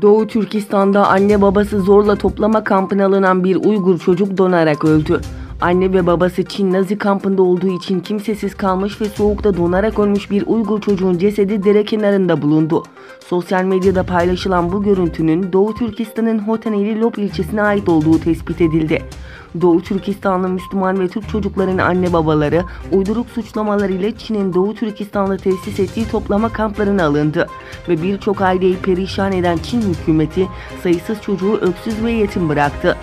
Doğu Türkistan'da anne babası zorla toplama kampına alınan bir Uygur çocuk donarak öldü. Anne ve babası Çin Nazi kampında olduğu için kimsesiz kalmış ve soğukta donarak ölmüş bir Uygur çocuğun cesedi dere kenarında bulundu. Sosyal medyada paylaşılan bu görüntünün Doğu Türkistan'ın Hotaneli Lop ilçesine ait olduğu tespit edildi. Doğu Türkistanlı Müslüman ve Türk çocukların anne babaları uyduruk suçlamalar ile Çin'in Doğu Türkistan'da tesis ettiği toplama kamplarına alındı ve birçok aileyi perişan eden Çin hükümeti sayısız çocuğu öksüz ve yetim bıraktı.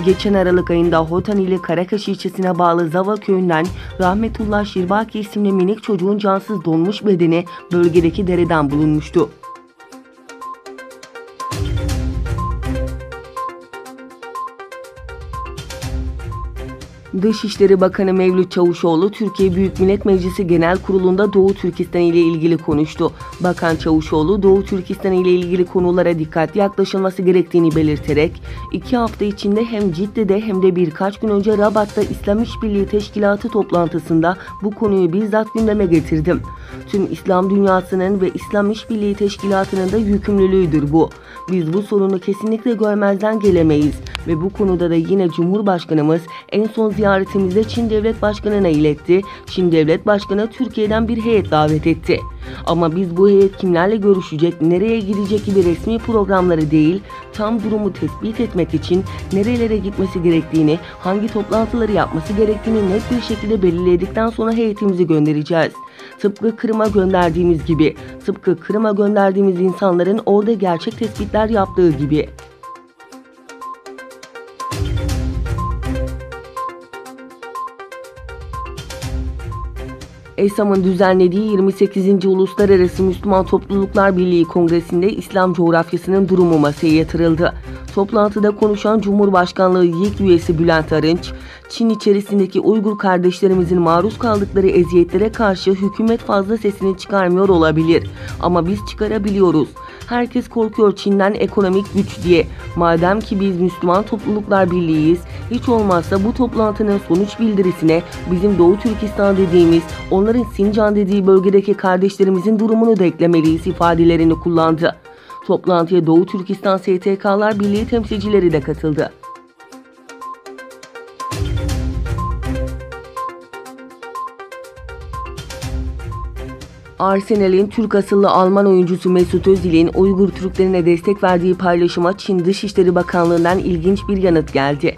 Geçen Aralık ayında Hotaneli Karakaş ilçesine bağlı Zava köyünden Rahmetullah Şirbaki isimli minik çocuğun cansız donmuş bedeni bölgedeki dereden bulunmuştu. Dışişleri Bakanı Mevlüt Çavuşoğlu, Türkiye Büyük Millet Meclisi Genel Kurulu'nda Doğu Türkistan ile ilgili konuştu. Bakan Çavuşoğlu, Doğu Türkistan ile ilgili konulara dikkatli yaklaşılması gerektiğini belirterek, 2 hafta içinde hem Cidde'de hem de birkaç gün önce Rabat'ta İslam İşbirliği Teşkilatı toplantısında bu konuyu bizzat gündeme getirdim. Tüm İslam dünyasının ve İslam İşbirliği Teşkilatı'nın da yükümlülüğüdür bu. Biz bu sorunu kesinlikle görmezden gelemeyiz ve bu konuda da yine Cumhurbaşkanımız en son ziyaretimizde Çin Devlet Başkanı'na iletti. Çin Devlet Başkanı Türkiye'den bir heyet davet etti. Ama biz bu heyet kimlerle görüşecek, nereye gidecek gibi resmi programları değil, tam durumu tespit etmek için nerelere gitmesi gerektiğini, hangi toplantıları yapması gerektiğini net bir şekilde belirledikten sonra heyetimizi göndereceğiz. Tıpkı Kırım'a gönderdiğimiz gibi, tıpkı Kırım'a gönderdiğimiz insanların orada gerçek tespitler yaptığı gibi. ESAM'ın düzenlediği 28. Uluslararası Müslüman Topluluklar Birliği Kongresi'nde İslam coğrafyasının durumu masaya yatırıldı. Toplantıda konuşan Cumhurbaşkanlığı YİK üyesi Bülent Arınç, Çin içerisindeki Uygur kardeşlerimizin maruz kaldıkları eziyetlere karşı hükümet fazla sesini çıkarmıyor olabilir. Ama biz çıkarabiliyoruz. Herkes korkuyor Çin'den ekonomik güç diye. Madem ki biz Müslüman Topluluklar Birliği'yiz, hiç olmazsa bu toplantının sonuç bildirisine bizim Doğu Türkistan dediğimiz, onların Sincan dediği bölgedeki kardeşlerimizin durumunu da eklemeliyiz ifadelerini kullandı. Toplantıya Doğu Türkistan STK'lar Birliği temsilcileri de katıldı. Arsenal'in Türk asıllı Alman oyuncusu Mesut Özil'in Uygur Türklerine destek verdiği paylaşıma Çin Dışişleri Bakanlığı'ndan ilginç bir yanıt geldi.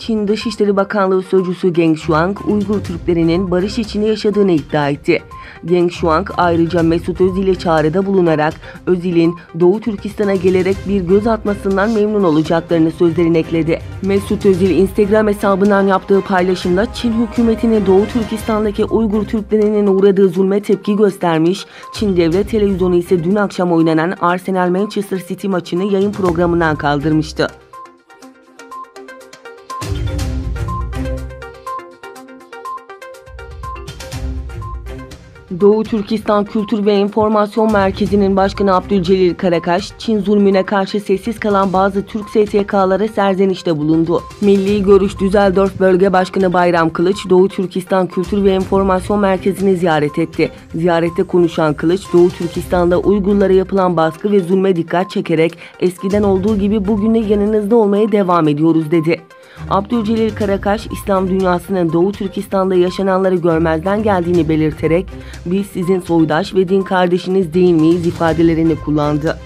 Çin Dışişleri Bakanlığı Sözcüsü Geng Shuang, Uygur Türklerinin barış içinde yaşadığını iddia etti. Geng Shuang ayrıca Mesut Özil'e çağrıda bulunarak Özil'in Doğu Türkistan'a gelerek bir göz atmasından memnun olacaklarını sözlerine ekledi. Mesut Özil Instagram hesabından yaptığı paylaşımda Çin hükümetinin Doğu Türkistan'daki Uygur Türklerinin uğradığı zulme tepki göstermiş, Çin Devlet Televizyonu ise dün akşam oynanan Arsenal Manchester City maçını yayın programından kaldırmıştı. Doğu Türkistan Kültür ve İnformasyon Merkezi'nin başkanı Abdülcelil Karakaş, Çin zulmüne karşı sessiz kalan bazı Türk STK'lara serzenişte bulundu. Milli Görüş Düsseldorf Bölge Başkanı Bayram Kılıç, Doğu Türkistan Kültür ve İnformasyon Merkezi'ni ziyaret etti. Ziyarette konuşan Kılıç, Doğu Türkistan'da Uygurlara yapılan baskı ve zulme dikkat çekerek eskiden olduğu gibi bugün de yanınızda olmaya devam ediyoruz dedi. Abdülcelil Karakaş, İslam dünyasının Doğu Türkistan'da yaşananları görmezden geldiğini belirterek, biz sizin soydaş ve din kardeşiniz değil miyiz ifadelerini kullandı.